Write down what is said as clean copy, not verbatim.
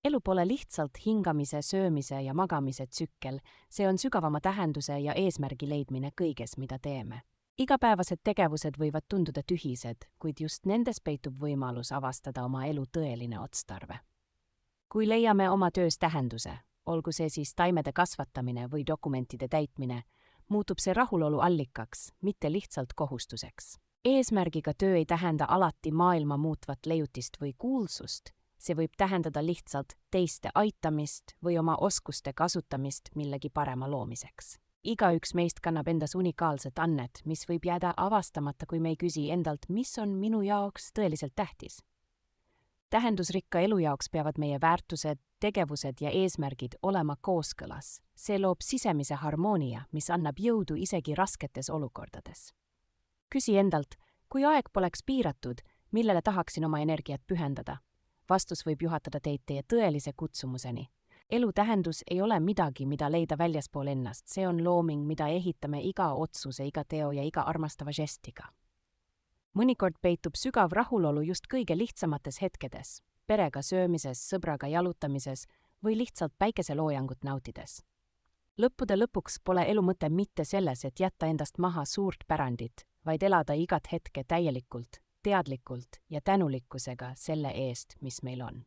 Elu pole lihtsalt hingamise, söömise ja magamise tsükkel, see on sügavama tähenduse ja eesmärgi leidmine kõiges, mida teeme. Igapäevased tegevused võivad tunduda tühised, kuid just nendes peitub võimalus avastada oma elu tõeline otstarve. Kui leiame oma töös tähenduse, olgu see siis taimede kasvatamine või dokumentide täitmine, muutub see rahulolu allikaks, mitte lihtsalt kohustuseks. Eesmärgiga töö ei tähenda alati maailma muutvat leiutist või kuulsust, see võib tähendada lihtsalt teiste aitamist või oma oskuste kasutamist millegi parema loomiseks. Igaüks meist kannab endas unikaalset annet, mis võib jääda avastamata, kui me ei küsi endalt, mis on minu jaoks tõeliselt tähtis. Tähendusrikka elu jaoks peavad meie väärtused, tegevused ja eesmärgid olema kooskõlas. See loob sisemise harmoonia, mis annab jõudu isegi rasketes olukordades. Küsi endalt, kui aeg poleks piiratud, millele tahaksin oma energiat pühendada. Vastus võib juhatada teid teie tõelise kutsumuseni. Elu tähendus ei ole midagi, mida leida väljaspool ennast, see on looming, mida ehitame iga otsuse, iga teo ja iga armastava žestiga. Mõnikord peitub sügav rahulolu just kõige lihtsamates hetkedes, perega söömises, sõbraga jalutamises või lihtsalt päikeseloojangut nautides. Lõppude lõpuks pole elu mõte mitte selles, et jätta endast maha suurt pärandit, vaid elada igat hetke täielikult, teadlikult ja tänulikkusega selle eest, mis meil on.